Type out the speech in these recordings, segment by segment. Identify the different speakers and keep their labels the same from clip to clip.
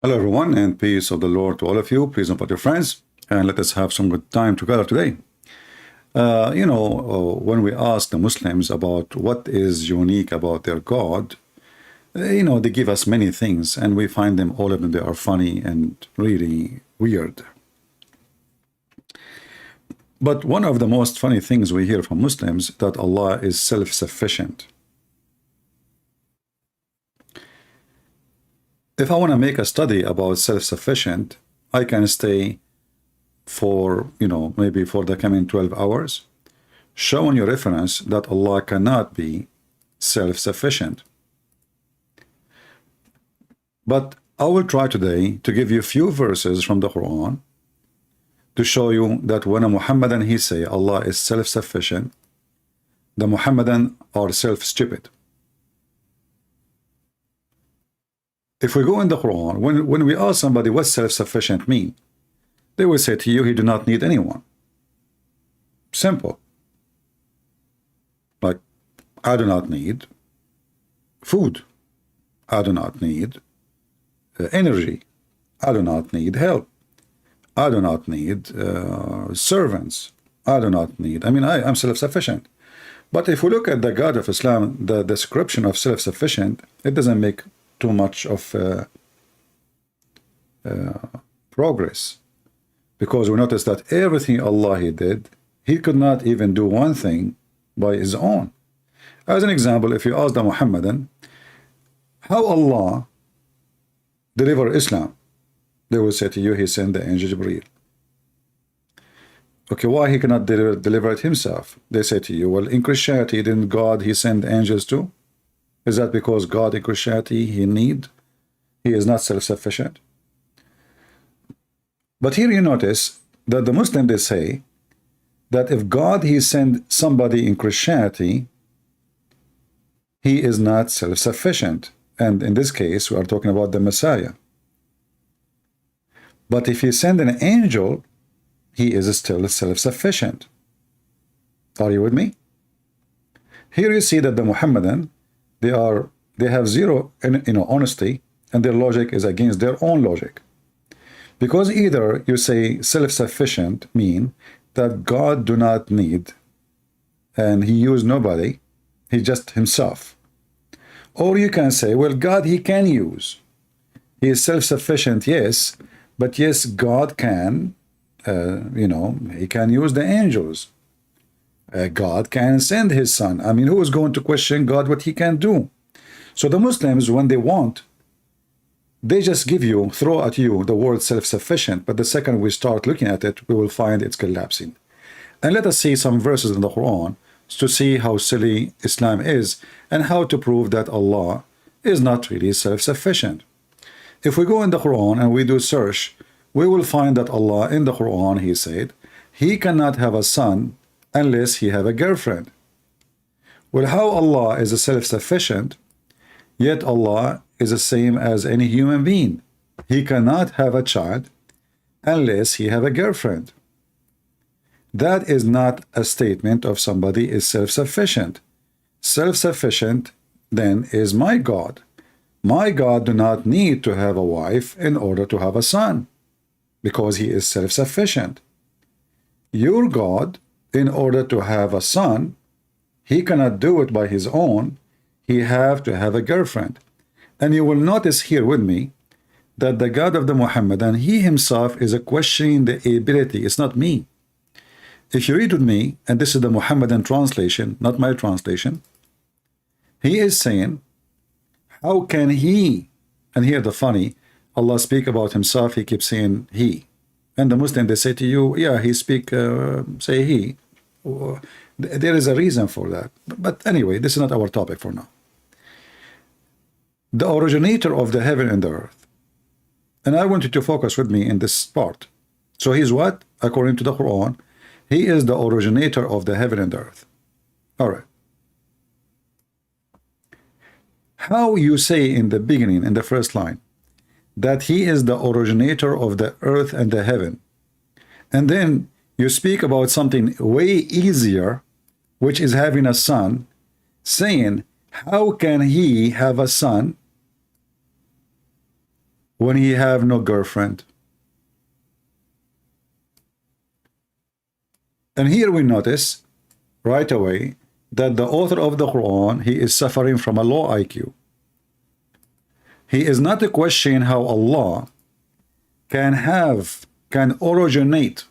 Speaker 1: Hello, everyone, and peace of the Lord to all of you. Please invite your friends, and let us have some good time together today. When we ask the Muslims about what is unique about their God, they give us many things, and we find them, all of them, they are funny and really weird. But one of the most funny things we hear from Muslims that Allah is self-sufficient. If I want to make a study about self-sufficient, I can stay for, maybe for the coming 12 hours, showing you reference that Allah cannot be self-sufficient. But I will try today to give you a few verses from the Quran to show you that when a Muhammadan he say Allah is self-sufficient, the Muhammadan are self-stupid. If we go in the Quran, when we ask somebody what self-sufficient mean, they will say to you, he do not need anyone. Simple. Like, I do not need food. I do not need energy. I do not need help. I do not need servants. I do not need, I'm self-sufficient. But if we look at the God of Islam, the description of self-sufficient, it doesn't make too much of progress, because we notice that everything Allah he did, he could not even do one thing by his own. As an example, if you ask the Muhammadan how Allah deliver Islam, they will say to you, he sent the angel Jibreel. Okay, why he cannot deliver it himself? They say to you, well, in Christianity, didn't God he send angels too? Is that because God in Christianity he is not self-sufficient? But here you notice that the Muslim they say that if God he sent somebody in Christianity, he is not self-sufficient. And in this case, we are talking about the Messiah. But if he send an angel, he is still self-sufficient. Are you with me? Here you see that the Muhammadan, they have zero honesty, and their logic is against their own logic. Because either you say self-sufficient mean that God do not need and he use nobody, he just himself. Or you can say, well, God he can use. He is self-sufficient, yes, but yes, God can, he can use the angels. God can send his son. Who is going to question God what he can do? So the Muslims, when they want, they just throw at you the word self-sufficient, but the second we start looking at it, we will find it's collapsing. And let us see some verses in the Quran to see how silly Islam is and how to prove that Allah is not really self-sufficient. If we go in the Quran and we do search, we will find that Allah in the Quran, he said, he cannot have a son unless he have a girlfriend. Well, how Allah is a self-sufficient, yet Allah is the same as any human being. He cannot have a child unless he have a girlfriend. That is not a statement of somebody is self-sufficient. Self-sufficient then is my God. My God do not need to have a wife in order to have a son, because he is self-sufficient. Your God, in order to have a son, he cannot do it by his own. He have to have a girlfriend. And you will notice here with me that the God of the Muhammadan, he himself is questioning the ability. It's not me. If you read with me, and this is the Muhammadan translation, not my translation, he is saying, how can he, and here the funny, Allah speak about himself, he keeps saying he. And the Muslim, they say to you, yeah, he speak, say he. There is a reason for that. But anyway, this is not our topic for now. The originator of the heaven and the earth. And I want you to focus with me in this part. So he's what? According to the Quran, he is the originator of the heaven and the earth. All right. How you say in the beginning, in the first line, that he is the originator of the earth and the heaven, and then you speak about something way easier, which is having a son, saying, how can he have a son when he have no girlfriend? And here we notice right away that the author of the Quran, he is suffering from a low IQ. He is not questioning how Allah can originate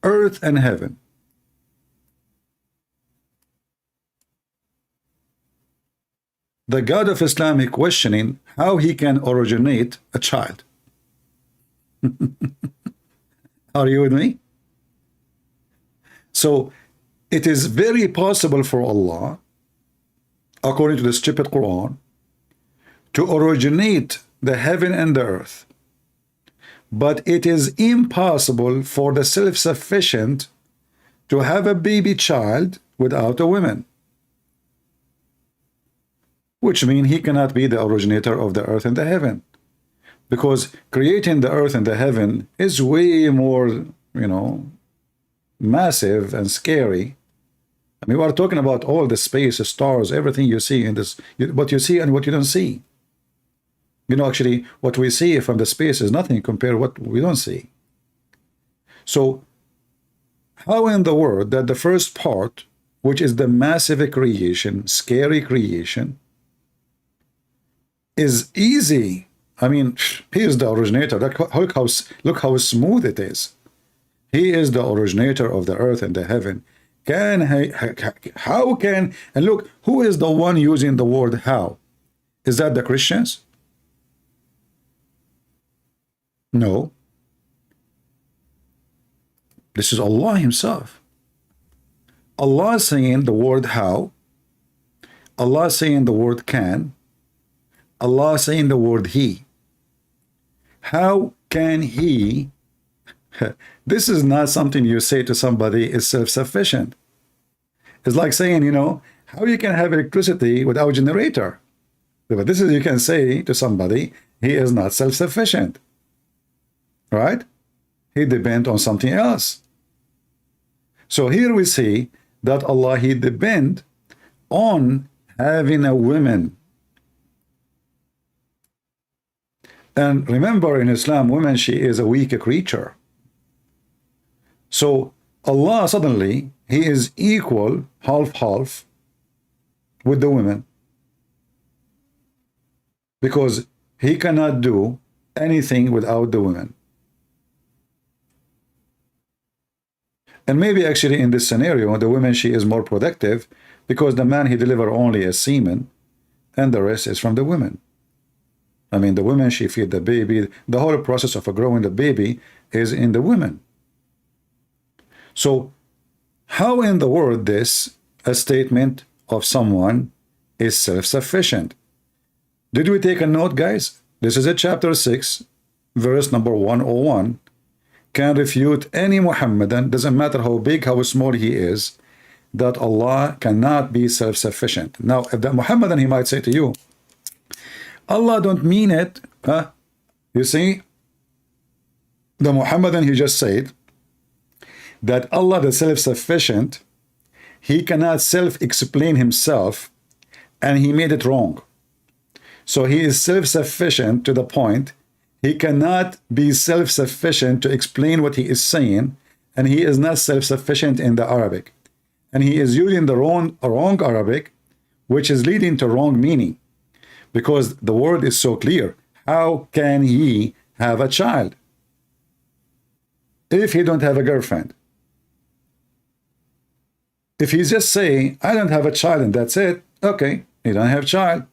Speaker 1: earth and heaven. The God of Islam is questioning how he can originate a child. Are you with me? So it is very possible for Allah, according to the stupid Quran, to originate the heaven and the earth. But it is impossible for the self-sufficient to have a baby child without a woman. Which means he cannot be the originator of the earth and the heaven. Because creating the earth and the heaven is way more, massive and scary. I mean, we are talking about all the space, the stars, everything you see in this, what you see and what you don't see. Actually, what we see from the space is nothing compared to what we don't see. So, how in the world that the first part, which is the massive creation, scary creation, is easy? I mean, he is the originator. Look how smooth it is. He is the originator of the earth and the heaven. How can, and look, who is the one using the word how? Is that the Christians? No. This is Allah himself. Allah saying the word how. Allah saying the word can. Allah saying the word he. How can he? This is not something you say to somebody is self-sufficient. It's like saying, how you can have electricity without generator. But this is, you can say to somebody, he is not self-sufficient. Right? He depends on something else. So here we see that Allah, he depends on having a woman. And remember, in Islam, woman, she is a weak creature. So Allah suddenly, he is equal, half with the women. Because he cannot do anything without the women. And maybe actually in this scenario, the woman, she is more productive because the man, he deliver only a semen and the rest is from the women. I mean, the woman, she feed the baby. The whole process of growing the baby is in the women. So how in the world this a statement of someone is self-sufficient? Did we take a note, guys? This is a chapter 6, verse number 101. Can refute any Muhammadan, doesn't matter how big, how small he is, that Allah cannot be self-sufficient. Now, if that Muhammadan, he might say to you, Allah don't mean it. Huh? You see, the Muhammadan, he just said that Allah, the self-sufficient, he cannot self-explain himself, and he made it wrong. So he is self-sufficient to the point he cannot be self-sufficient to explain what he is saying, and he is not self-sufficient in the Arabic. And he is using the wrong Arabic, which is leading to wrong meaning. Because the word is so clear. How can he have a child if he don't have a girlfriend? If he's just saying, I don't have a child and that's it, okay, he don't have a child.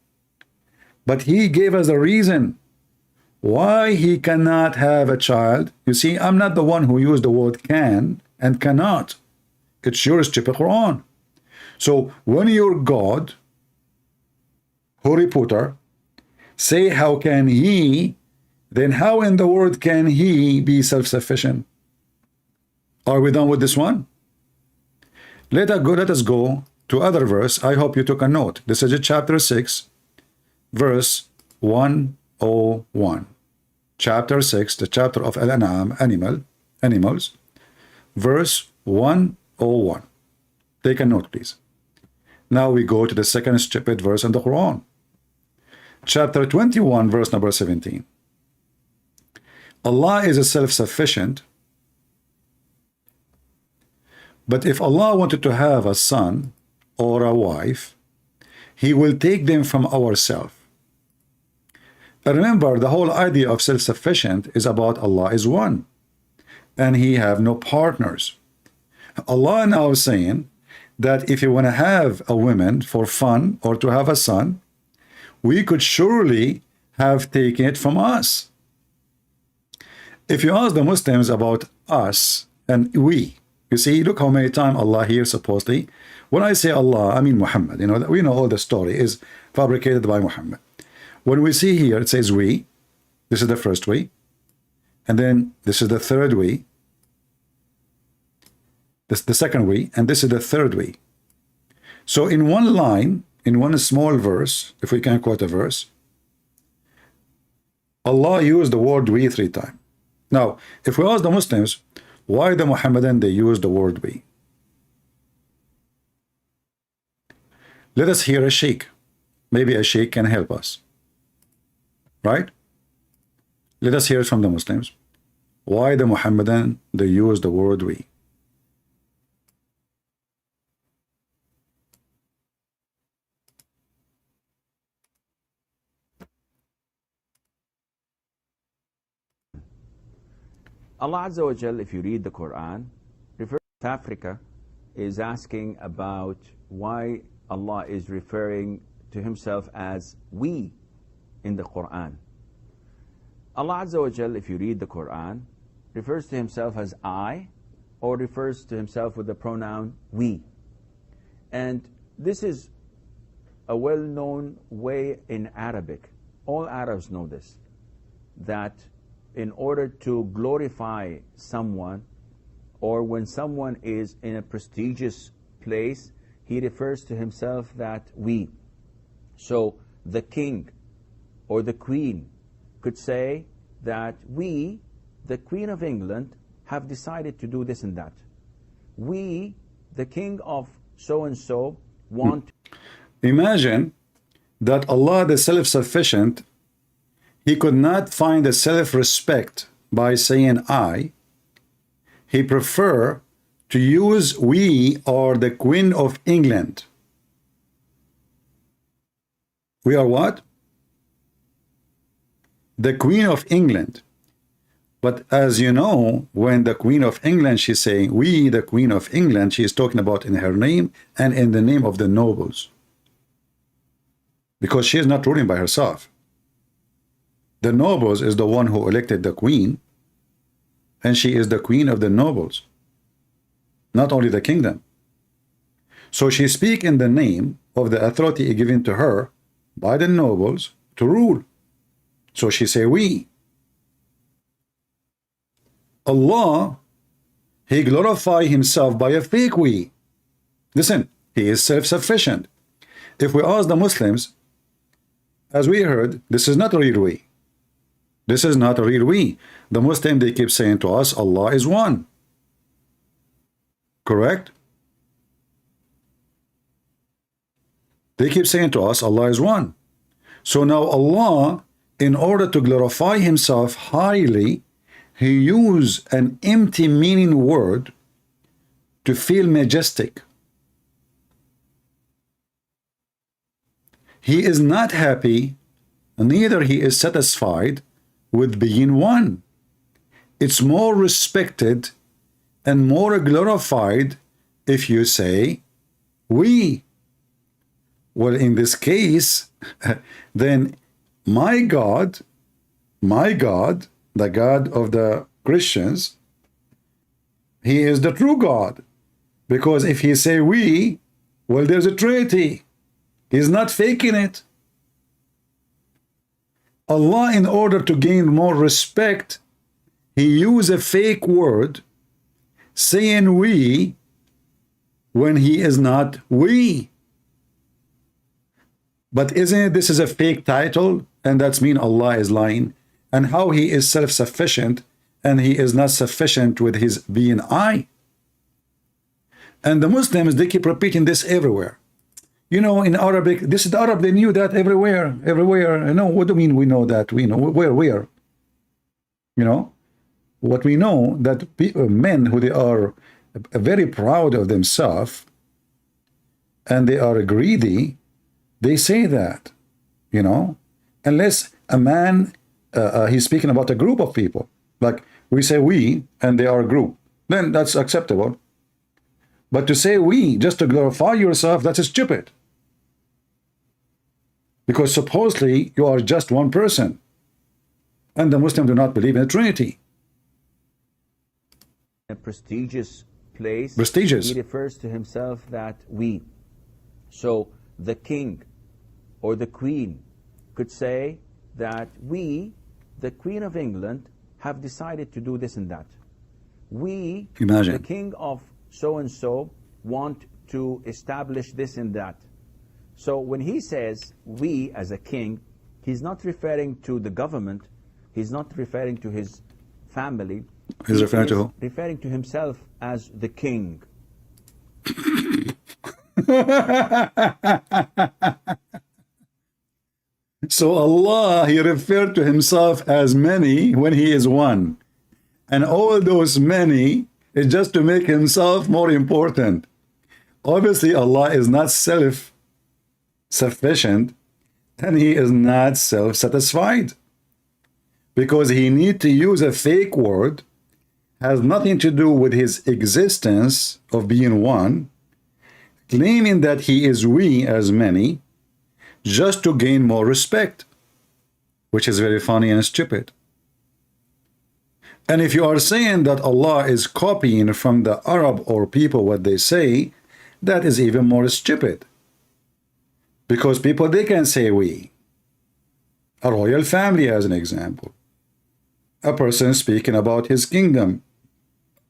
Speaker 1: But he gave us a reason why he cannot have a child. You see, I'm not the one who used the word can and cannot. It's your stupid Quran. So when your God, Harry Potter, say how can he, then how in the world can he be self-sufficient? Are we done with this one? Let us go to other verse. I hope you took a note. This is chapter 6, verse 101. Chapter 6, the chapter of Al-An'am, animals, verse 101. Take a note, please. Now we go to the second stupid verse in the Quran. Chapter 21, verse number 17. Allah is a self-sufficient, but if Allah wanted to have a son or a wife, he will take them from ourselves. Remember, the whole idea of self-sufficient is about Allah is one, and he have no partners. Allah now is saying that if you want to have a woman for fun or to have a son, we could surely have taken it from us. If you ask the Muslims about us and we, you see, look how many times Allah here supposedly. When I say Allah, I mean Muhammad. You know, we know all the story is fabricated by Muhammad. When we see here, it says we. This is the first we. And then this is the third we. This is the second we. And this is the third we. So in one line, in one small verse, if we can quote a verse, Allah used the word we 3 times. Now, if we ask the Muslims, why the Muhammadan they use the word we? Let us hear a sheikh. Maybe a sheikh can help us. Right? Let us hear it from the Muslims. Why the Muhammadan they use the word we?
Speaker 2: Allah Azza wa Jal, if you read the Quran, refers to Africa, is asking about why Allah is referring to himself as we in the Quran. Allah Azza wa Jal, if you read the Quran, refers to himself as I, or refers to himself with the pronoun we. And this is a well-known way in Arabic. All Arabs know this, that in order to glorify someone, or when someone is in a prestigious place, he refers to himself that we. So the king or the queen could say that we, the Queen of England, have decided to do this and that. We, the king of so-and-so, want...
Speaker 1: Imagine that Allah, the self-sufficient, he could not find a self-respect by saying I. He prefer to use we or the Queen of England. We are what? The Queen of England. But as you know, when the Queen of England, she's saying we, the Queen of England, she is talking about in her name and in the name of the nobles. Because she is not ruling by herself. The nobles is the one who elected the queen, and she is the queen of the nobles, not only the kingdom. So she speaks in the name of the authority given to her by the nobles to rule. So she say we. Allah, he glorify himself by a fake we. Listen, he is self-sufficient. If we ask the Muslims, as we heard, this is not a real we. This is not a real we. The Muslim, they keep saying to us, Allah is one. Correct? They keep saying to us, Allah is one. So now Allah, in order to glorify himself highly, he used an empty meaning word to feel majestic. He is not happy, neither he is satisfied with being one. It's more respected and more glorified if you say we. Well, in this case, then my God, the God of the Christians, he is the true God. Because if he say we, well, there's a Trinity. He's not faking it. Allah, in order to gain more respect, he used a fake word saying we when he is not we. But isn't it this is a fake title, and that's mean Allah is lying? And how he is self-sufficient and he is not sufficient with his being I? And the Muslims, they keep repeating this everywhere. You know, in Arabic, this is the Arab, they knew that everywhere. No, what do you mean we know that? We know. Where? You know, what we know that men who they are very proud of themselves and they are greedy, they say that, you know, unless a man, he's speaking about a group of people, like we say we and they are a group, then that's acceptable. But to say we just to glorify yourself, that's stupid. Because supposedly you are just one person. And the Muslims do not believe in the Trinity.
Speaker 2: A prestigious place.
Speaker 1: Prestigious.
Speaker 2: He refers to himself that we. So the king or the queen could say that we, the Queen of England, have decided to do this and that. We,
Speaker 1: Imagine.
Speaker 2: the king of so-and-so, want to establish this and that. So when he says we as a king, he's not referring to the government, he's not referring to his family.
Speaker 1: He's referring to who?
Speaker 2: Referring to himself as the king.
Speaker 1: So Allah, he referred to himself as many when he is one. And all those many is just to make himself more important. Obviously, Allah is not self-sufficient and he is not self-satisfied. Because he need to use a fake word, has nothing to do with his existence of being one, claiming that he is we as many, just to gain more respect, which is very funny and stupid. And if you are saying that Allah is copying from the Arab or people what they say, that is even more stupid. Because people, they can say we. A royal family as an example. A person speaking about his kingdom.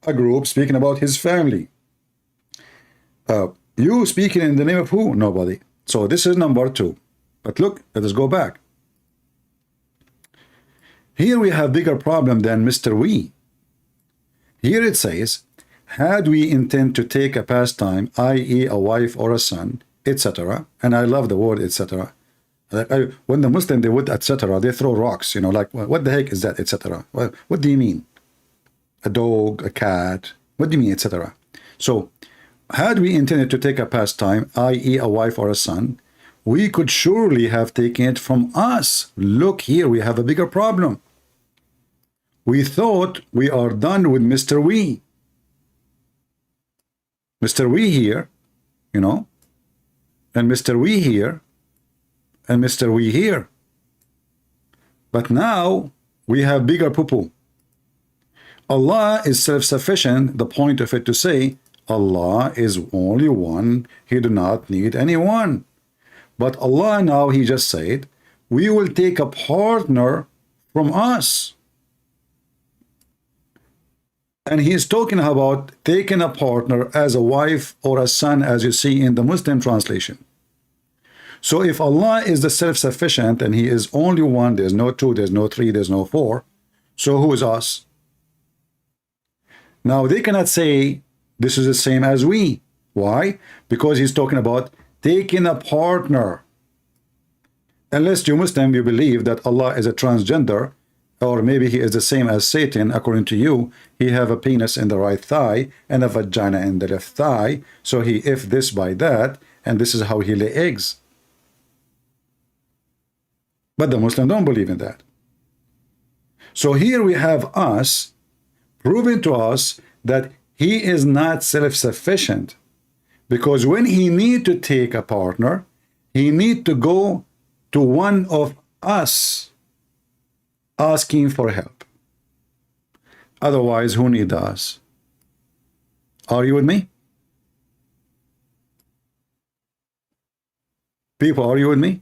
Speaker 1: A group speaking about his family. You speaking in the name of who? Nobody. So this is number 2. But look, let us go back. Here we have bigger problem than Mr. We. Here it says, had we intend to take a pastime, i.e. a wife or a son, etc. And I love the word etc. When the Muslim, they would etc. They throw rocks, you know, like, what the heck is that, etc. What do you mean? A dog, a cat, what do you mean, etc. So, had we intended to take a pastime, i.e. a wife or a son, we could surely have taken it from us. Look here, we have a bigger problem. We thought we are done with Mr. We. Mr. We here, you know, and Mr. We here, and Mr. We here. But now we have bigger poo-poo. Allah is self-sufficient, the point of it to say, Allah is only one, he do not need anyone. But Allah now, he just said, we will take a partner from us. And he is talking about taking a partner as a wife or a son, as you see in the Muslim translation. So if Allah is the self-sufficient and he is only one, there's no 2, there's no 3, there's no 4, so who is us? Now they cannot say this is the same as we. Why? Because he's talking about taking a partner. Unless you Muslim, you believe that Allah is a transgender, or maybe he is the same as Satan, according to you, he have a penis in the right thigh and a vagina in the left thigh, so he if this by that, and this is how he lay eggs. But the Muslims don't believe in that. So here we have us proving to us that he is not self-sufficient, because when he need to take a partner, he need to go to one of us asking for help. Otherwise, who need us? Are you with me? People, are you with me?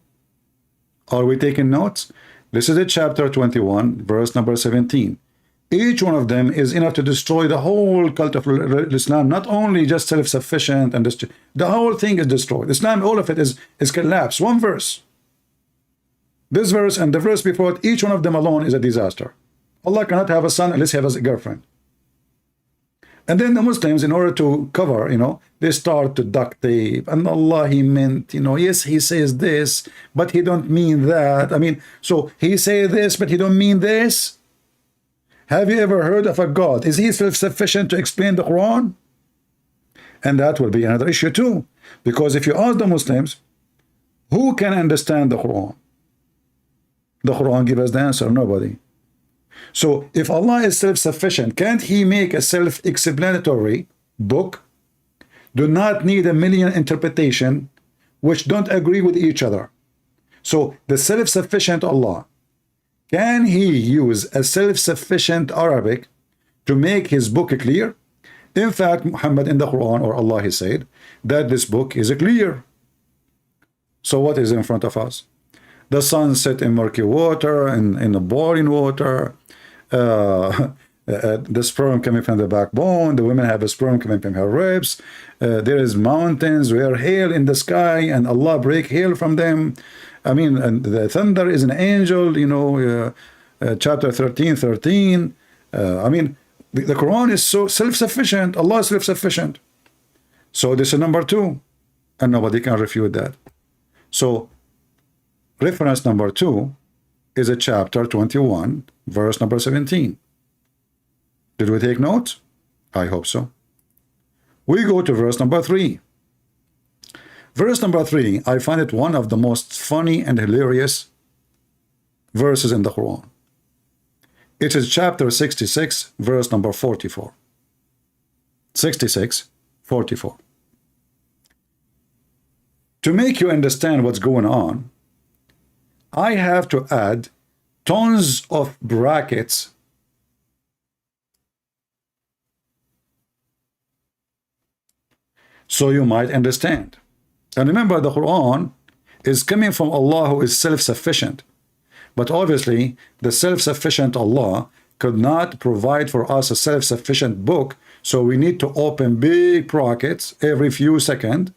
Speaker 1: Are we taking notes? This is the chapter 21, verse number 17. Each one of them is enough to destroy the whole cult of Islam, not only just self-sufficient, and the whole thing is destroyed. Islam, all of it is collapsed. One verse. This verse and the verse before it, each one of them alone is a disaster. Allah cannot have a son unless he has a girlfriend. And then the Muslims, in order to cover, you know, they start to duct tape. And Allah, he meant, you know, yes, he says this, but he don't mean that. I mean, so he say this, but he don't mean this. Have you ever heard of a God? Is he self-sufficient to explain the Quran? And that will be another issue too. Because if you ask the Muslims, who can understand the Quran? The Quran gives us the answer, nobody. So if Allah is self-sufficient, can't he make a self-explanatory book? Do not need a million interpretation which don't agree with each other. So the self-sufficient Allah, can he use a self-sufficient Arabic to make his book clear? In fact, Muhammad in the Quran, or Allah, he said that this book is clear. So what is in front of us? The sun set in murky water, in the boiling water, the sperm coming from the backbone, the women have a sperm coming from her ribs, there is mountains where hail in the sky, and Allah break hail from them. I mean, and the thunder is an angel, you know, chapter 13:13. I mean, the Quran is so self-sufficient. Allah is self-sufficient. So this is number two, and nobody can refute that. So reference number 2 is a chapter 21, verse number 17. Did we take notes? I hope so. We go to verse number 3. Verse number 3, I find it one of the most funny and hilarious verses in the Quran. It is chapter 66, verse number 44. 66, 44. To make you understand what's going on, I have to add tons of brackets so you might understand. And remember, the Quran is coming from Allah, who is self-sufficient. But obviously, the self-sufficient Allah could not provide for us a self-sufficient book, so we need to open big brackets every few seconds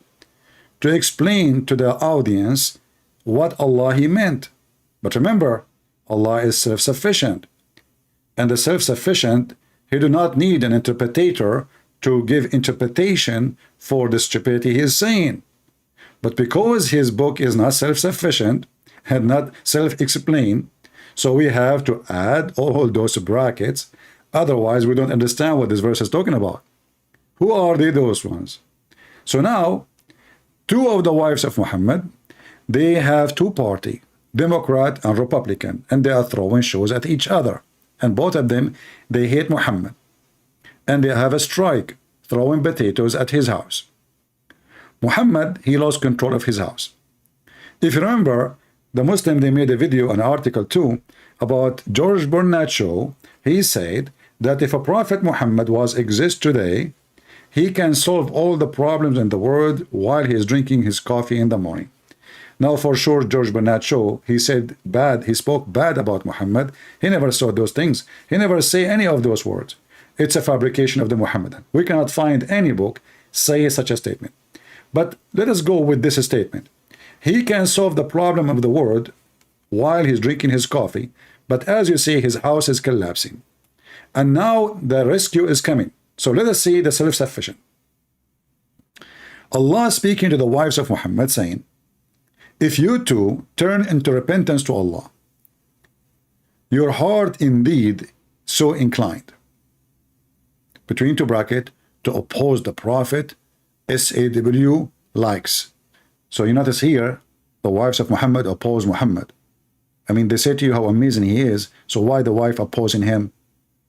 Speaker 1: to explain to the audience what Allah He meant. But remember, Allah is self-sufficient. And the self-sufficient, He do not need an interpreter to give interpretation for the stupidity He is saying. But because His book is not self-sufficient and not self-explained, so we have to add all those brackets. Otherwise, we don't understand what this verse is talking about. Who are they, those ones? So now, two of the wives of Muhammad, they have two parties, Democrat and Republican, and they are throwing shows at each other. And both of them, they hate Muhammad. And they have a strike, throwing potatoes at his house. Muhammad, he lost control of his house. If you remember, the Muslim, they made a video, an article too, about George Bernard Shaw. He said that if a Prophet Muhammad was exist today, he can solve all the problems in the world while he is drinking his coffee in the morning. Now, for sure, George Bernard Shaw, he said bad, he spoke bad about Muhammad. He never saw those things. He never say any of those words. It's a fabrication of the Muhammadan. We cannot find any book say such a statement. But let us go with this statement. He can solve the problem of the world while he's drinking his coffee, but as you see, his house is collapsing. And now the rescue is coming. So let us see the self-sufficient. Allah speaking to the wives of Muhammad saying, if you two turn into repentance to Allah, your heart indeed so inclined, between two brackets, to oppose the Prophet, SAW likes. So you notice here, the wives of Muhammad oppose Muhammad. I mean, they say to you how amazing he is, so why the wife opposing him?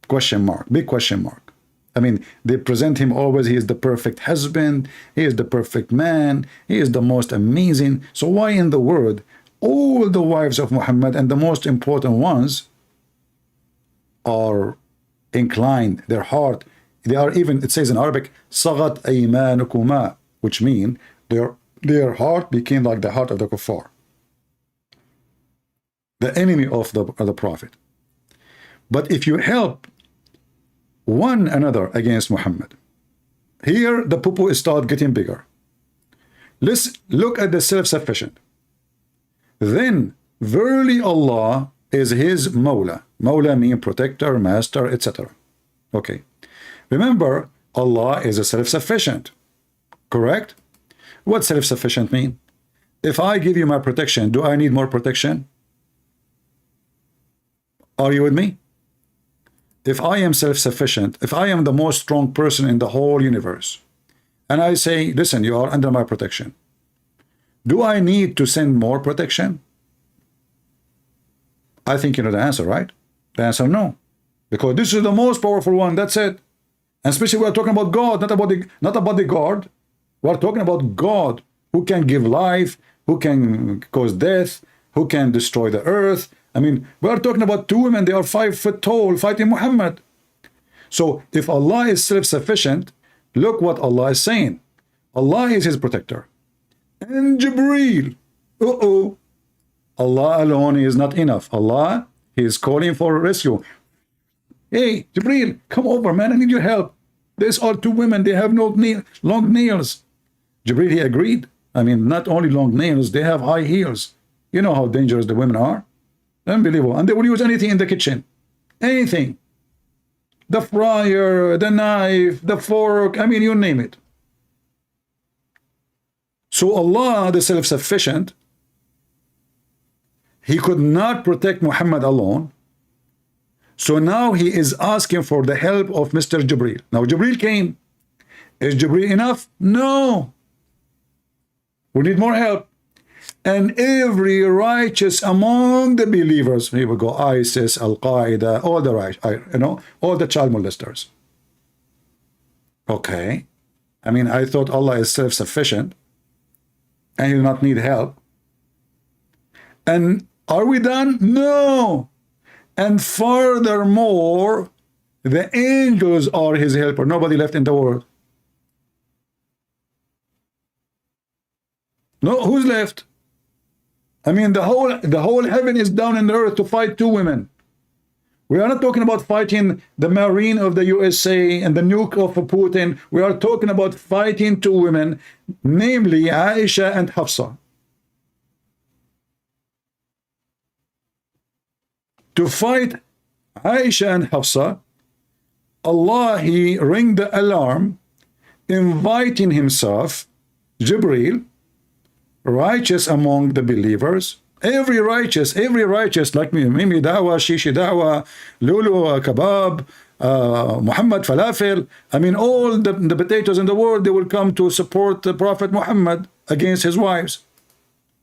Speaker 1: Question mark, big question mark. I mean, they present him always, he is the perfect husband, he is the perfect man, he is the most amazing. So why in the world, all the wives of Muhammad, and the most important ones, are inclined, their heart, they are even, it says in Arabic, صَغَتْ أَيْمَانُكُمَا, which mean their heart became like the heart of the kuffar, the enemy of the Prophet. But if you help one another against Muhammad, here the poo-poo start getting bigger. Let's look at the self-sufficient. Then verily Allah is his Mawla. Mawla means protector, master, etc. Okay. Remember, Allah is a self-sufficient. Correct? What self-sufficient mean? If I give you my protection, do I need more protection? Are you with me? if I am self-sufficient, if I am the most strong person in the whole universe, and I say, listen, you are under my protection, do I need to send more protection? I think you know the answer, right? The answer, no. Because this is the most powerful one, that's it. And especially we are talking about God, not about the God. We are talking about God, who can give life, who can cause death, who can destroy the earth. I mean, we are talking about two women, they are 5 foot tall, fighting Muhammad. So if Allah is self-sufficient, look what Allah is saying. Allah is his protector. And Jibreel, Allah alone is not enough. Allah, he is calling for rescue. Hey, Jibreel, come over, man, I need your help. These are two women, they have no long nails. Jibreel, he agreed. I mean, not only long nails, they have high heels. You know how dangerous the women are. Unbelievable. And they will use anything in the kitchen. Anything. The fryer, the knife, the fork, I mean, you name it. So Allah, the self-sufficient, he could not protect Muhammad alone. So now he is asking for the help of Mr. Jibreel. Now Jibreel came. Is Jibreel enough? No. We need more help. And every righteous among the believers, here we go, ISIS, Al-Qaeda, all the all the child molesters. Okay. I mean, I thought Allah is self-sufficient and he do not need help. And are we done? No. And furthermore, the angels are his helper. Nobody left in the world. No, who's left? I mean, the whole heaven is down in the earth to fight two women. We are not talking about fighting the Marine of the USA and the nuke of Putin. We are talking about fighting two women, namely Aisha and Hafsa. To fight Aisha and Hafsa, Allah, he rang the alarm, inviting himself, Jibreel, righteous among the believers, every righteous, like me, Mimi Dawa, Shishi Dawa, Lulu Kebab, Muhammad Falafel, I mean, all the potatoes in the world, they will come to support the Prophet Muhammad against his wives.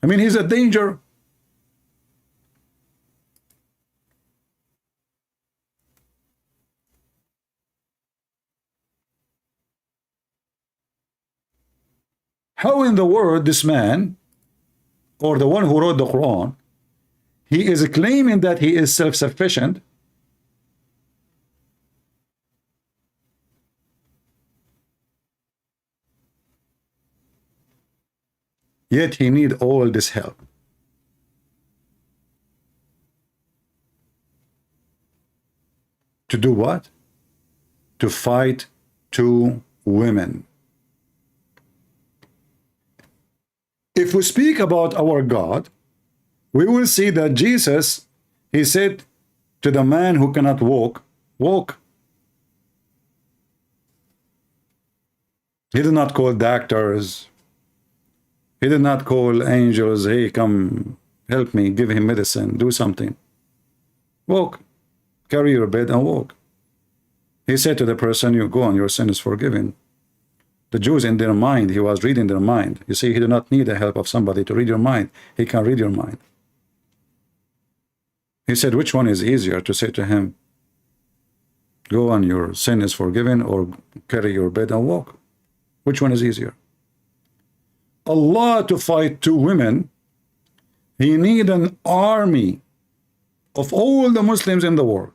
Speaker 1: I mean, he's a danger. How in the world this man, or the one who wrote the Quran, he is claiming that he is self-sufficient, yet he need all this help? To do what? To fight two women. If we speak about our God, we will see that Jesus, he said to the man who cannot walk, walk. He did not call doctors. He did not call angels, hey, come help me, give him medicine, do something. Walk. Carry your bed and walk. He said to the person, you go on, your sin is forgiven. The Jews, in their mind, he was reading their mind. You see, he did not need the help of somebody to read your mind. He can read your mind. He said, which one is easier to say to him, go on, your sin is forgiven, or carry your bed and walk? Which one is easier? Allah, to fight two women, he need an army of all the Muslims in the world,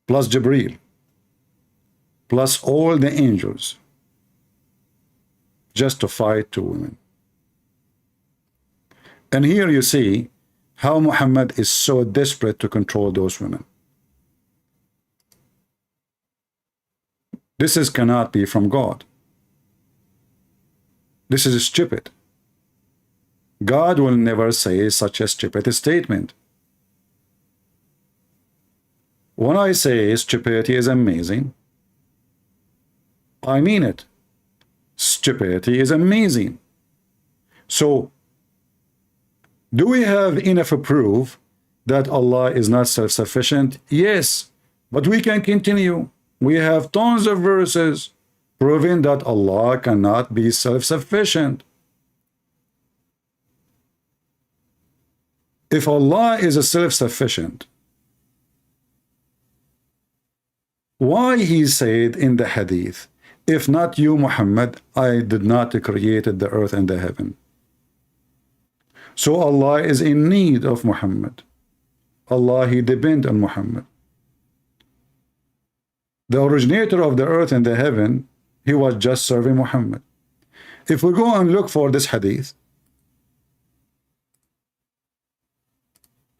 Speaker 1: plus Jibreel, plus all the angels, just to fight two women. And here you see how Muhammad is so desperate to control those women. This cannot be from God. This is stupid. God will never say such a stupid statement. When I say stupidity is amazing, I mean it. Stupidity is amazing. So, do we have enough proof that Allah is not self-sufficient? Yes, but we can continue. We have tons of verses proving that Allah cannot be self-sufficient. If Allah is a self-sufficient, why he said in the hadith, if not you, Muhammad, I did not created the earth and the heaven. So Allah is in need of Muhammad. Allah, he depend on Muhammad. The originator of the earth and the heaven, he was just serving Muhammad. If we go and look for this hadith,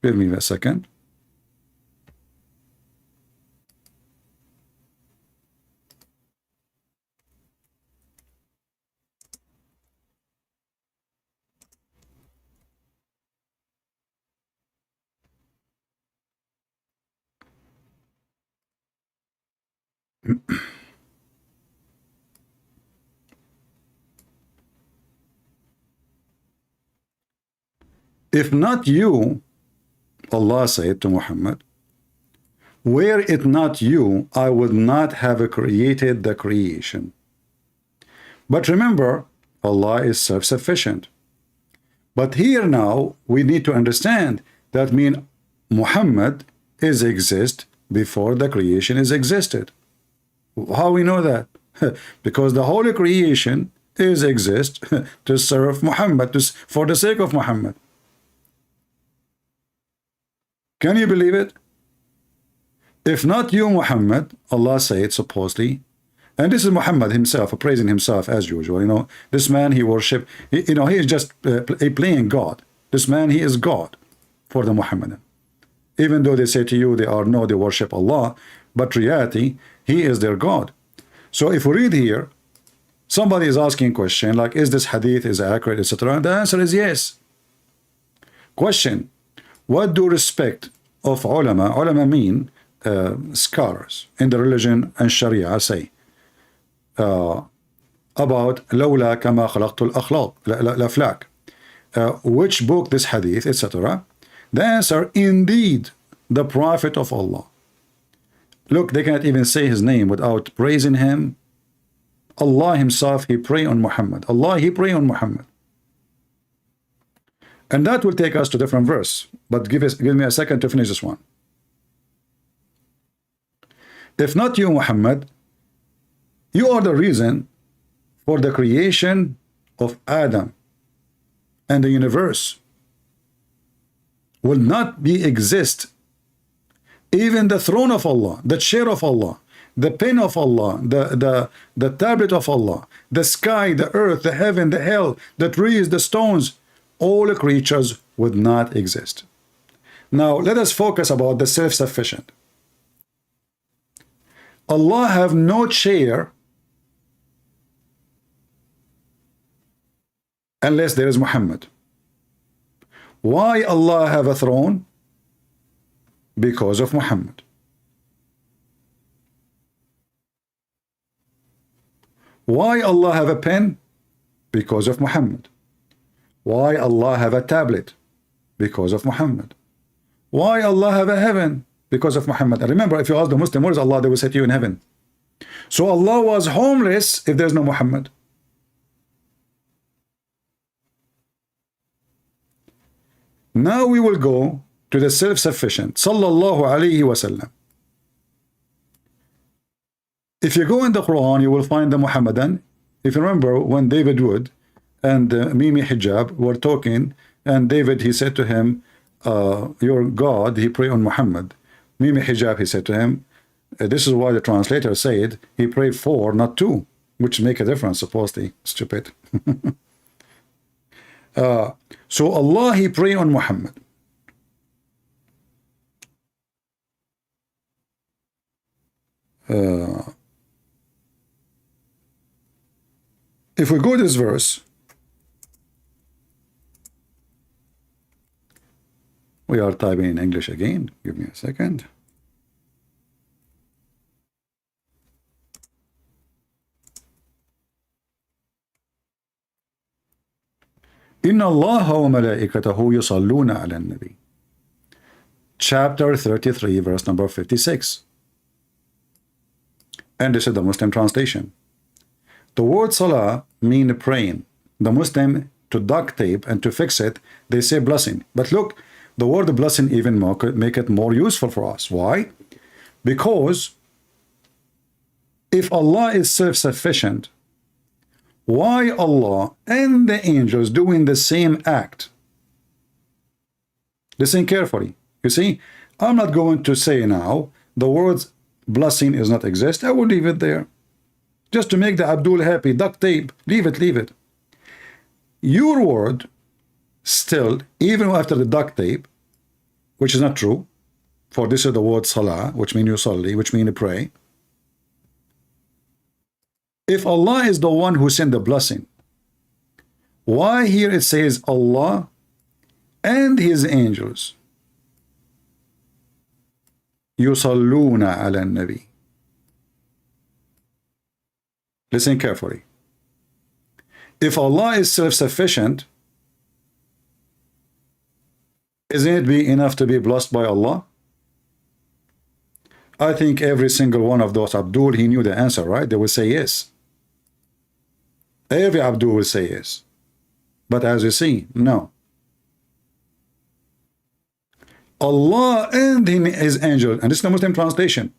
Speaker 1: give me a second. If not you, Allah said to Muhammad, were it not you, I would not have created the creation. But remember, Allah is self-sufficient. But here now, we need to understand that means Muhammad is exist before the creation is existed. How we know that? Because the whole creation is exist to serve Muhammad, for the sake of Muhammad. Can you believe it? If not you, Muhammad, Allah said supposedly, and this is Muhammad himself praising himself as usual. You know, this man he worship. He is just playing God. This man, he is God for the Muhammadan. Even though they say to you they worship Allah, but reality, he is their God. So if we read here, somebody is asking a question like, is this hadith is accurate, etc. The answer is yes. Question: what do respect of ulama? Ulama mean scholars in the religion and Sharia say about لولا كما خلقت الأفلاك, which book this hadith, etc. The answer: indeed, the Prophet of Allah. Look, they cannot even say his name without praising him. Allah himself, he pray on Muhammad. Allah, he pray on Muhammad. And that will take us to different verse. But give me a second to finish this one. If not you, Muhammad, you are the reason for the creation of Adam and the universe will not be exist. Even the throne of Allah, the chair of Allah, the pen of Allah, the tablet of Allah, the sky, the earth, the heaven, the hell, the trees, the stones, all creatures would not exist. Now let us focus about the self-sufficient. Allah have no chair unless there is Muhammad. Why Allah have a throne? Because of Muhammad. Why Allah have a pen? Because of Muhammad. Why Allah have a tablet? Because of Muhammad. Why Allah have a heaven? Because of Muhammad. And remember, if you ask the Muslim, where is Allah? They will say to you in heaven. So Allah was homeless if there's no Muhammad. Now we will go to the self-sufficient, sallallahu alayhi wasallam. If you go in the Quran, you will find the Muhammadan. If you remember when David Wood and Mimi Hijab were talking, and David, he said to him, your God, he prayed on Muhammad. Mimi Hijab, he said to him, this is why the translator said he prayed 4, not 2, which make a difference, supposedly. Stupid. So Allah, he prayed on Muhammad. If we go to this verse, we are typing in English again. Give me a second. إن الله وملائكته يصلون على النبي. chapter 33, verse number 56. And this is the Muslim translation. The word salah mean praying. The Muslim, to duct tape and to fix it, they say blessing. But look, the word blessing even more, make it more useful for us. Why? Because if Allah is self-sufficient, why Allah and the angels doing the same act? Listen carefully. You see, I'm not going to say now the word blessing is not exist. I will leave it there. Just to make the Abdul happy, duct tape, leave it, leave it. Your word still, even after the duct tape, which is not true, for this is the word salah, which means you salli, which means you pray. If Allah is the one who sent the blessing, why here it says Allah and his angels yusalluna ala nabi? Listen carefully. If Allah is self-sufficient, isn't it be enough to be blessed by Allah? I think every single one of those Abdul, he knew the answer, right? They will say yes. Every Abdul will say yes. But as you see, no. Allah and his angel, and this is the Muslim translation.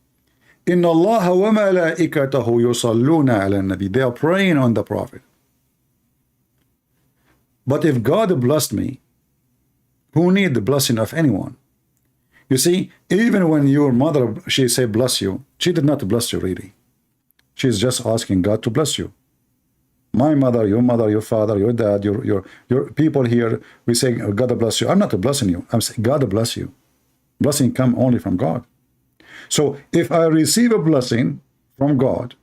Speaker 1: Inna Allah wa malaikatahu yusalluna ala nabi. They are praying on the Prophet. But if God blessed me, who need the blessing of anyone? You see, even when your mother, she say bless you, she did not bless you really. She's just asking God to bless you. My mother, your father, your dad, your people here, we say God bless you. I'm not blessing you. I'm saying God bless you. Blessing come only from God. So if I receive a blessing from God,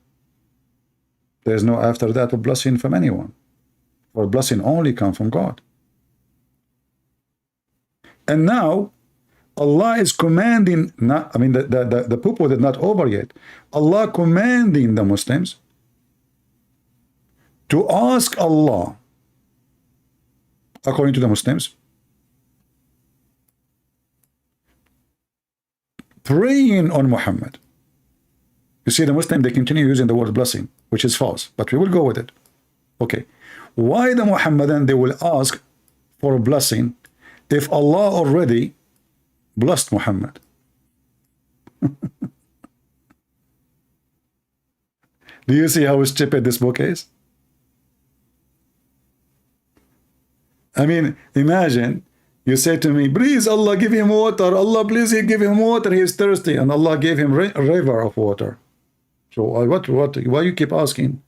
Speaker 1: there's no after that a blessing from anyone. For blessing only come from God. And now Allah is commanding, not, I mean the people is not over yet. Allah commanding the Muslims to ask Allah, according to the Muslims, praying on Muhammad. You see, the Muslim, they continue using the word blessing, which is false, but we will go with it. Okay. Why the Muhammadan, they will ask for a blessing if Allah already blessed Muhammad? Do you see how stupid this book is? I mean, imagine you say to me, please Allah give him water, Allah please give him water, he is thirsty, and Allah gave him a river of water. So why you keep asking?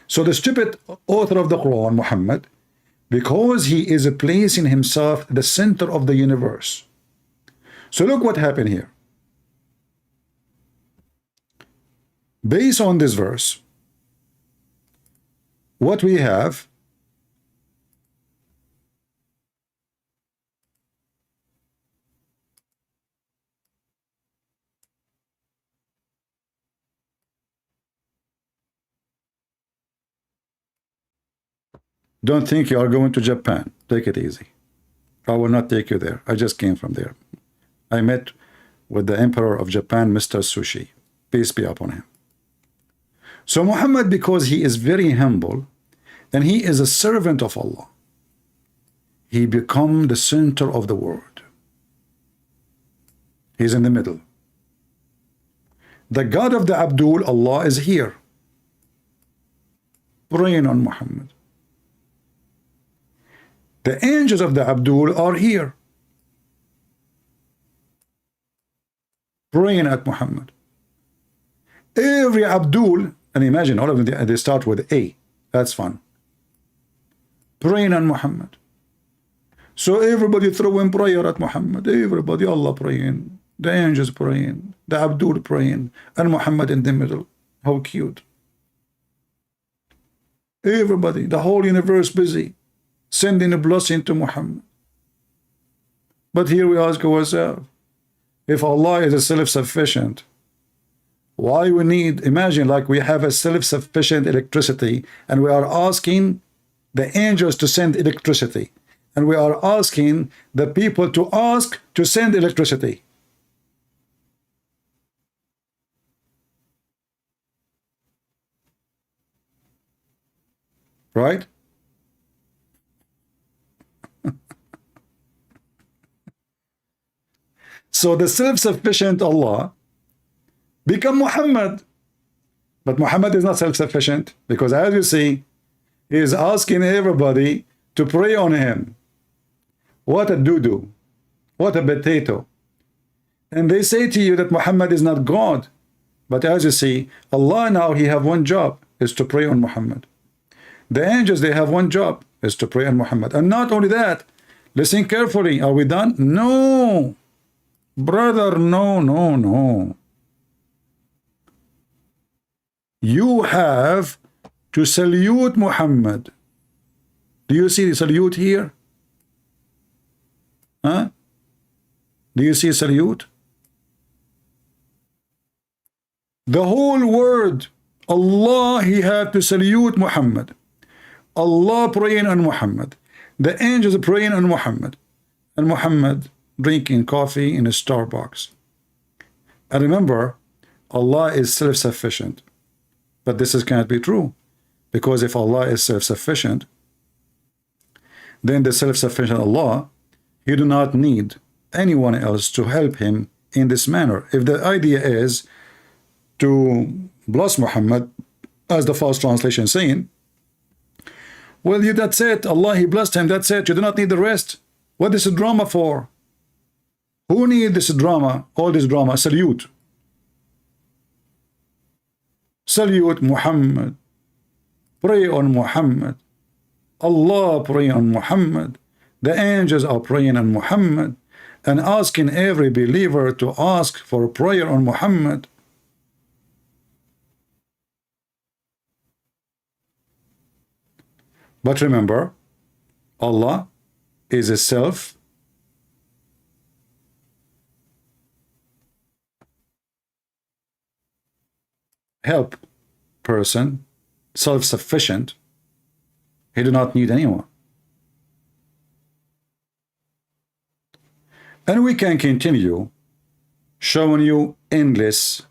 Speaker 1: So the stupid author of the Quran, Muhammad, because he is placing himself at the center of the universe. So look what happened here. Based on this verse, what we have, don't think you are going to Japan. Take it easy. I will not take you there. I just came from there. I met with the Emperor of Japan, Mr. Sushi. Peace be upon him. So Muhammad, because he is very humble and he is a servant of Allah, he become the center of the world. He's in the middle. The God of the Abdul, Allah, is here, praying on Muhammad. The angels of the Abdul are here, praying at Muhammad. Every Abdul, and imagine all of them, they start with A. That's fun. Praying on Muhammad. So everybody throwing prayer at Muhammad. Everybody, Allah praying, the angels praying, the Abdul praying, and Muhammad in the middle. How cute. Everybody, the whole universe busy, sending a blessing to Muhammad. But here we ask ourselves, if Allah is a self-sufficient, why we need, imagine like we have a self-sufficient electricity and we are asking the angels to send electricity, and we are asking the people to ask to send electricity. right? So the self-sufficient Allah become Muhammad. But Muhammad is not self-sufficient, because as you see, he is asking everybody to pray on him. What a doo-doo. What a potato. And they say to you that Muhammad is not God. But as you see, Allah now, he have one job, is to pray on Muhammad. The angels, they have one job, is to pray on Muhammad. And not only that, listen carefully. Are we done? No. Brother, no, no, no. You have to salute Muhammad. Do you see the salute here? Huh? Do you see salute? The whole word, Allah, he had to salute Muhammad. Allah praying on Muhammad. The angels praying on Muhammad. And Muhammad drinking coffee in a Starbucks. And remember, Allah is self-sufficient. But this cannot be true. Because if Allah is self-sufficient, then the self-sufficient Allah, he do not need anyone else to help him in this manner. If the idea is to bless Muhammad, as the false translation is saying, well, that's it. Allah, he blessed him. That's it. You do not need the rest. What is the drama for? Who need this drama? All this drama. Salute. Salute Muhammad. Pray on Muhammad. Allah pray on Muhammad. The angels are praying on Muhammad and asking every believer to ask for prayer on Muhammad. But remember, Allah is a self-help person, self-sufficient. He do not need anyone. And we can continue showing you endless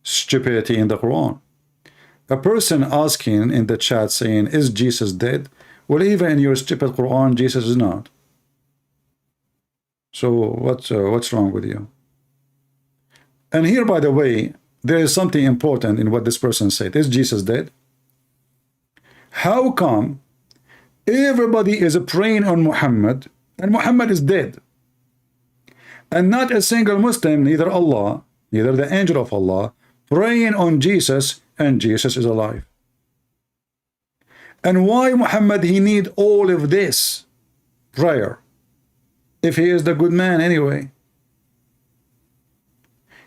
Speaker 1: stupidity in the Quran. A person asking in the chat saying, is Jesus dead? Well, even in your stupid Quran, Jesus is not. So what's wrong with you? And here, by the way, there is something important in what this person said. Is Jesus dead? How come everybody is praying on Muhammad and Muhammad is dead? And not a single Muslim, neither Allah, neither the angel of Allah, praying on Jesus, and Jesus is alive. And why Muhammad, he need all of this prayer if he is the good man anyway?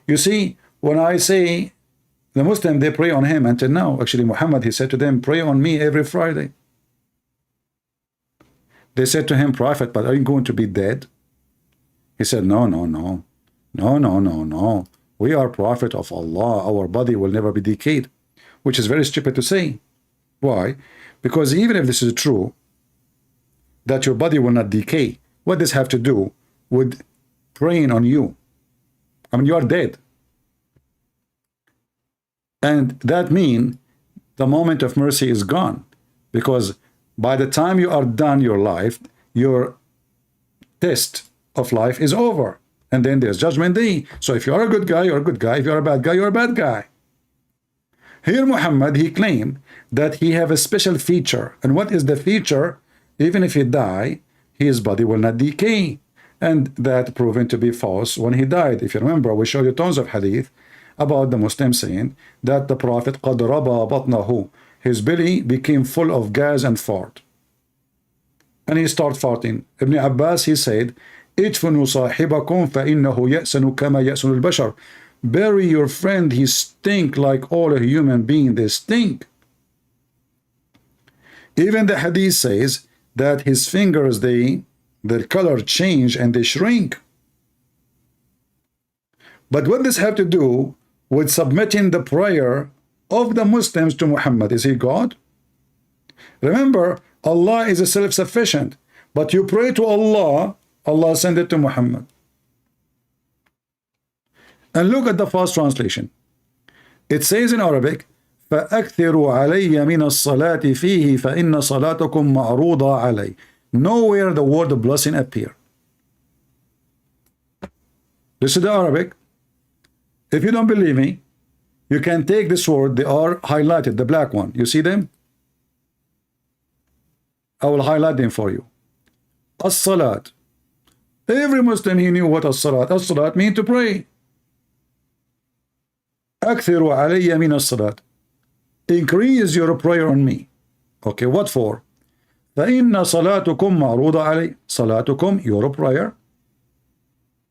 Speaker 1: You see, when I say the Muslim, they pray on him until now. Actually, Muhammad, he said to them, pray on me every Friday. They said to him, Prophet, but are you going to be dead? He said, no, no, no. No, no, no, no. We are prophet of Allah. Our body will never be decayed. Which is very stupid to say. Why? Because even if this is true, that your body will not decay, what does this have to do with praying on you? I mean, you are dead. And that means the moment of mercy is gone. Because by the time you are done your life, your test of life is over. And then there's judgment day. So if you are a good guy, you're a good guy. If you're a bad guy, you're a bad guy. Here Muhammad, he claimed that he have a special feature. And what is the feature? Even if he die, his body will not decay. And that proven to be false when he died. If you remember, we showed you tons of hadith about the Muslim saying that the Prophet قَدْ رَبَى بَطْنَهُ, his belly became full of gas and fart. And he started farting. Ibn Abbas, he said, ادفنوا صاحبكم فإنه يأسن كما يأسن البشر. Bury your friend, he stink like all a human being, they stink. Even the hadith says that his fingers, the color change and they shrink. But what does have to do with submitting the prayer of the Muslims to Muhammad? Is he God? Remember, Allah is a self-sufficient, but you pray to Allah, Allah send it to Muhammad. And look at the false translation. It says in Arabic, فأكثروا علي من الصلاة فيه فإن صلاتكم معروضة علي. Nowhere the word blessing appear. This is the Arabic. If you don't believe me, you can take this word, they are highlighted, the black one. You see them? I will highlight them for you. As-salat. Every Muslim, he knew what as-salat. As-salat means to pray. أكثروا علي من الصلاة. Increase your prayer on me. Okay, what for? فإن صلاتكم معروضة علي. صلاتكم, your prayer,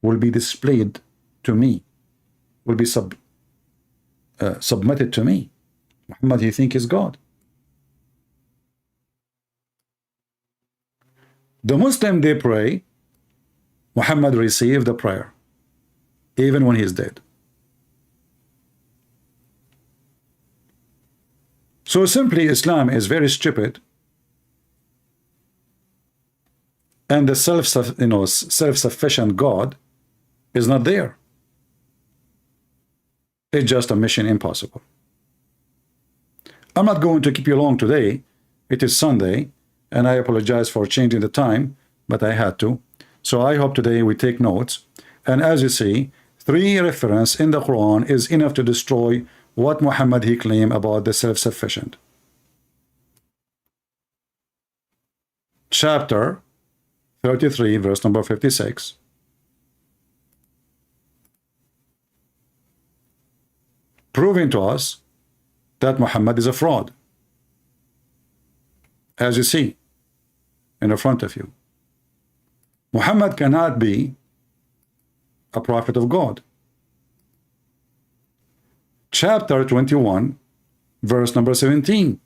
Speaker 1: will be displayed to me, will be submitted to me. Muhammad, he think is God. The Muslim, they pray, Muhammad received the prayer, even when he is dead. So simply, Islam is very stupid, and the self-sufficient God is not there. It's just a mission impossible. I'm not going to keep you long today. It is Sunday, and I apologize for changing the time, but I had to. So I hope today we take notes. And as you see, 3 references in the Quran is enough to destroy what Muhammad he claimed about the self-sufficient. Chapter 33, verse number 56. Proving to us that Muhammad is a fraud. As you see in the front of you, Muhammad cannot be a prophet of God. Chapter 21, verse number 17.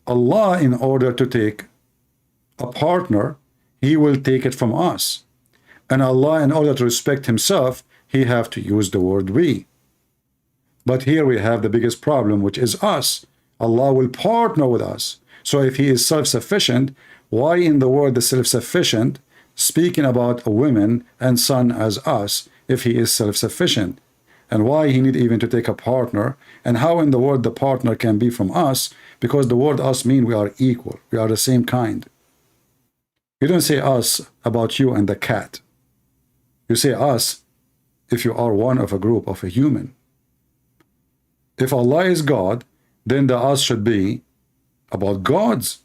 Speaker 1: Allah, in order to take a partner, he will take it from us. And Allah, in order to respect himself, he have to use the word we. But here we have the biggest problem, which is us. Allah will partner with us. So if he is self-sufficient, why in the word the self-sufficient speaking about a woman and son as us if he is self-sufficient? And why he need even to take a partner? And how in the word the partner can be from us? Because the word us mean we are equal. We are the same kind. You don't say us about you and the cat. You say us if you are one of a group of a human. If Allah is God, then the us should be about gods.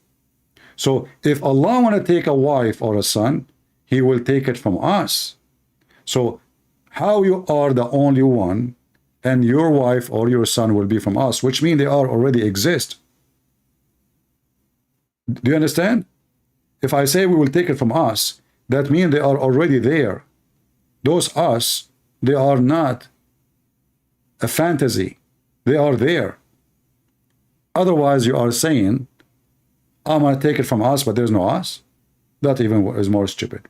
Speaker 1: So if Allah want to take a wife or a son, he will take it from us. So how you are the only one and your wife or your son will be from us, which means they are already exist. Do you understand? If I say we will take it from us, that means they are already there. Those us, they are not a fantasy. They are there. Otherwise, you are saying, I'm going to take it from us, but there's no us. That even is more stupid.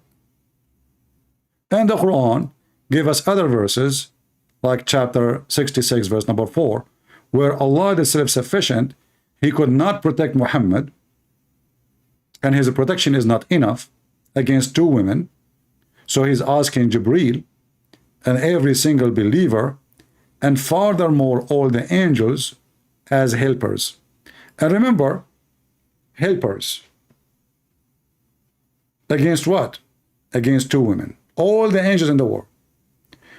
Speaker 1: And the Quran gave us other verses, like chapter 66, verse number 4, where Allah, the self-sufficient, he could not protect Muhammad, and his protection is not enough against 2 women. So he's asking Jibreel and every single believer, and furthermore all the angels, as helpers. And remember, helpers against what? Against 2 women. All the angels in the world.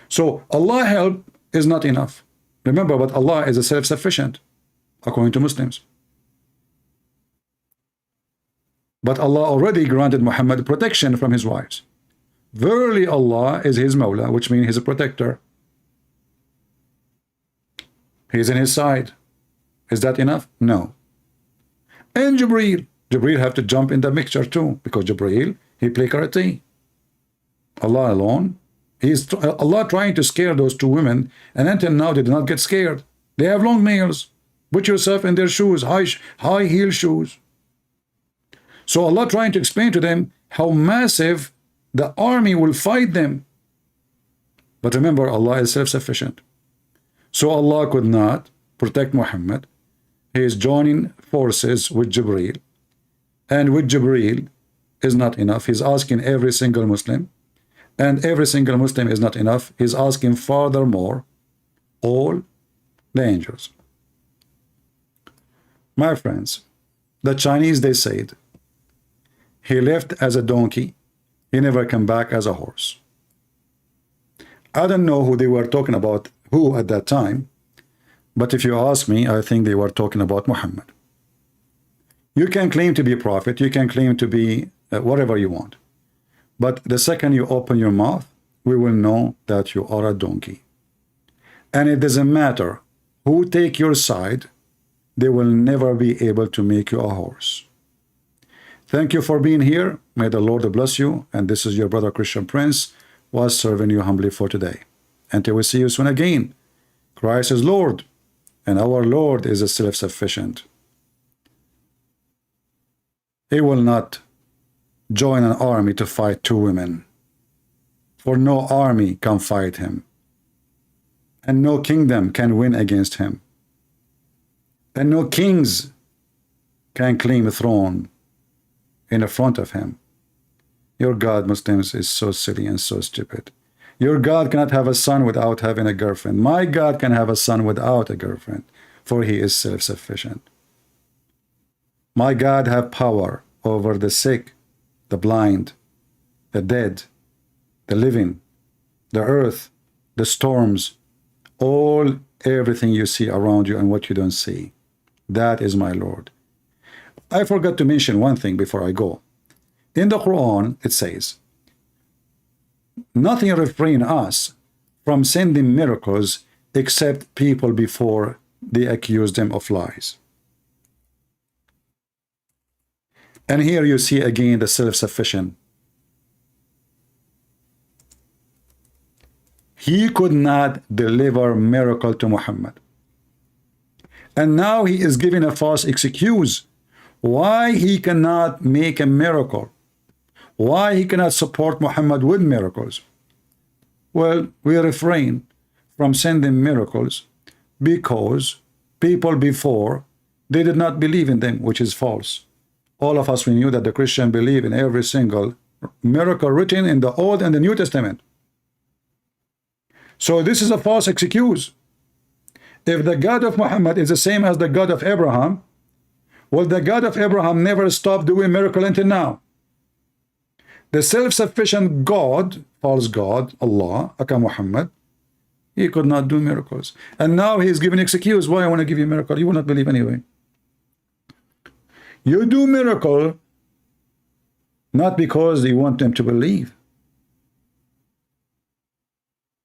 Speaker 1: So Allah help is not enough. Remember, but Allah is a self-sufficient according to Muslims. But Allah already granted Muhammad protection from his wives. Verily Allah is his Mawla, which means he's a protector. He's in his side. Is that enough? No. And Jibreel have to jump in the mixture too, because Jibreel, he play karate. Allah alone, Allah trying to scare those 2 women, and until now they did not get scared. They have long nails. Put yourself in their shoes, high heel shoes. So Allah trying to explain to them how massive the army will fight them. But remember, Allah is self-sufficient. So Allah could not protect Muhammad. He is joining forces with Jibreel. And with Jibreel is not enough. He's asking every single Muslim. And every single Muslim is not enough. He's asking furthermore all the angels. My friends, the Chinese, they said, he left as a donkey, he never came back as a horse. I don't know who they were talking about, who at that time, but if you ask me, I think they were talking about Muhammad. You can claim to be a prophet, you can claim to be whatever you want, but the second you open your mouth, we will know that you are a donkey. And it doesn't matter who take your side, they will never be able to make you a horse. Thank you for being here. May the Lord bless you. And this is your brother Christian Prince, was serving you humbly for today. Until we see you soon again, Christ is Lord, and our Lord is a self-sufficient. He will not join an army to fight two women, for no army can fight him, and no kingdom can win against him, and no kings can claim a throne in the front of him. Your God, Muslims, is so silly and so stupid. Your God cannot have a son without having a girlfriend. My God can have a son without a girlfriend, for he is self-sufficient. My God have power over the sick, the blind, the dead, the living, the earth, the storms, everything you see around you and what you don't see. That is my Lord. I forgot to mention one thing before I go. In the Quran, it says, nothing refrain us from sending miracles except people before they accuse them of lies. And here you see again the self-sufficient. He could not deliver miracle to Muhammad. And now he is giving a false excuse why he cannot make a miracle, why he cannot support Muhammad with miracles. Well, we refrain from sending miracles because people before, they did not believe in them, which is false. All of us, we knew that the Christian believe in every single miracle written in the Old and the New Testament. So this is a false excuse. If the God of Muhammad is the same as the God of Abraham, well, the God of Abraham never stopped doing miracle until now. The self-sufficient God, false God, Allah, aka Muhammad, he could not do miracles. And now he is giving excuse why I want to give you a miracle. You will not believe anyway. You do miracle not because you want them to believe,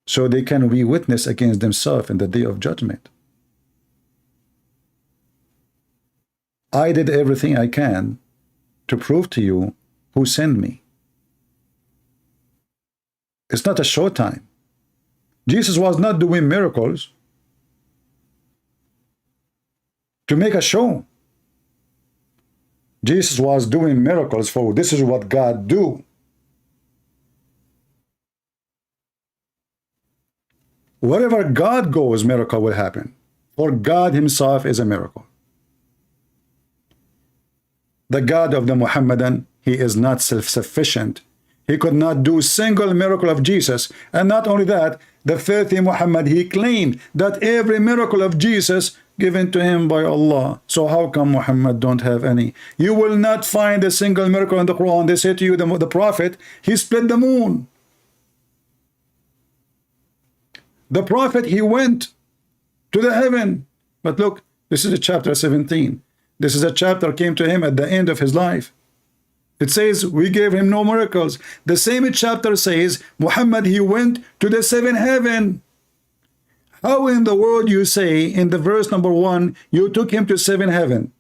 Speaker 1: so they can be witness against themselves in the day of judgment. I did everything I can to prove to you who sent me. It's not a showtime. Jesus was not doing miracles to make a show. Jesus was doing miracles for this is what God do. Wherever God goes, miracle will happen. For God himself is a miracle. The God of the Muhammadan, he is not self-sufficient. He could not do single miracle of Jesus. And not only that, the faith in Muhammad, he claimed that every miracle of Jesus given to him by Allah. So how come Muhammad don't have any? You will not find a single miracle in the Quran. They say to you, the prophet, he split the moon. The prophet, he went to the heaven. But look, this is chapter 17. This is a chapter came to him at the end of his life. It says, we gave him no miracles. The same chapter says, Muhammad, he went to the seventh heaven. How in the world you say in the verse number 1, you took him to seventh heaven?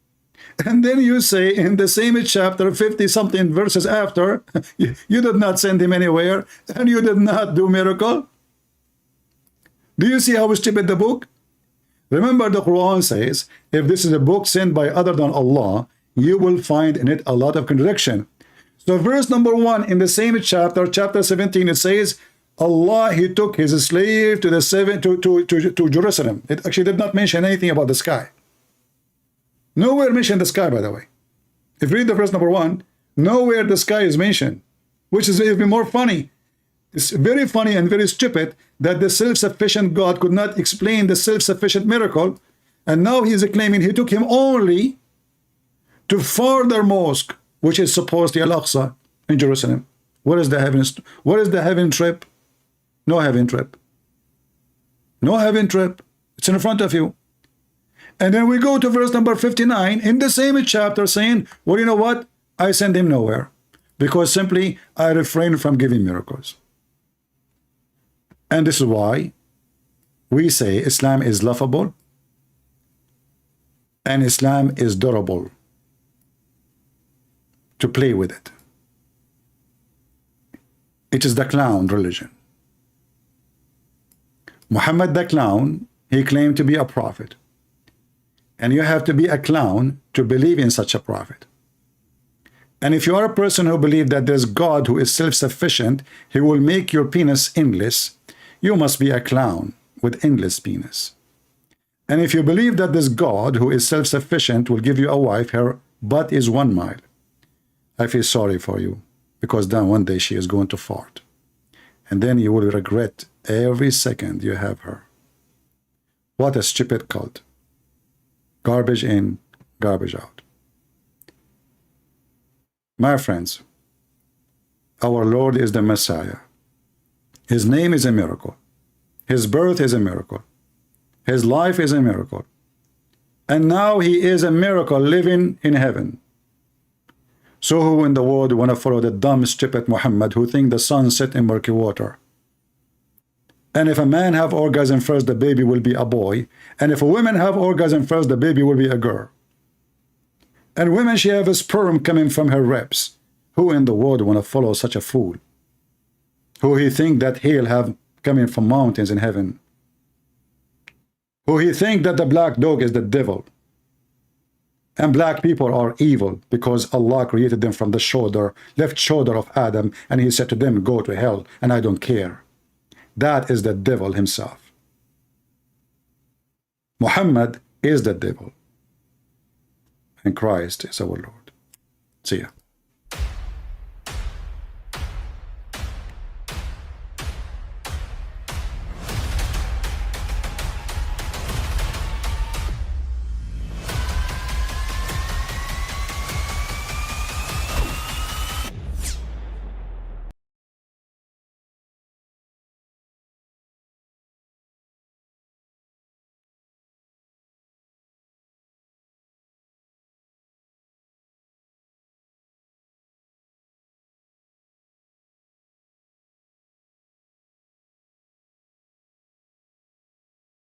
Speaker 1: And then you say in the same chapter, 50 something verses after, you did not send him anywhere and you did not do miracle. Do you see how stupid the book? Remember, the Quran says, if this is a book sent by other than Allah, you will find in it a lot of contradiction. So verse number 1 in the same chapter, chapter 17, it says, Allah, he took his slave to to Jerusalem. It actually did not mention anything about the sky. Nowhere mentioned the sky, by the way. If you read the verse number 1, nowhere the sky is mentioned, which is even more funny. It's very funny and very stupid that the self-sufficient God could not explain the self-sufficient miracle, and now he is claiming he took him only to further mosque, which is supposed to be Al-Aqsa in Jerusalem. What is the heaven trip? No heaven trip. No heaven trip. It's in front of you. And then we go to verse number 59 in the same chapter saying, well, you know what? I send him nowhere because simply I refrain from giving miracles. And this is why we say Islam is laughable and Islam is durable. To play with it. It is the clown religion. Muhammad the clown, he claimed to be a prophet. And you have to be a clown to believe in such a prophet. And if you are a person who believes that there's God who is self-sufficient, he will make your penis endless, you must be a clown with endless penis. And if you believe that this God who is self-sufficient will give you a wife, her butt is 1 mile. I feel sorry for you, because then one day she is going to fart. And then you will regret every second you have her. What a stupid cult. Garbage in, garbage out. My friends, our Lord is the Messiah. His name is a miracle. His birth is a miracle. His life is a miracle. And now he is a miracle living in heaven. So who in the world want to follow the dumb, stupid Muhammad who think the sun set in murky water? And if a man have orgasm first, the baby will be a boy. And if a woman have orgasm first, the baby will be a girl. And women, she have a sperm coming from her ribs. Who in the world want to follow such a fool? Who he think that he'll have coming from mountains in heaven? Who he think that the black dog is the devil? And black people are evil because Allah created them from the left shoulder of Adam, and he said to them, go to hell, and I don't care. That is the devil himself. Muhammad is the devil, and Christ is our Lord. See ya.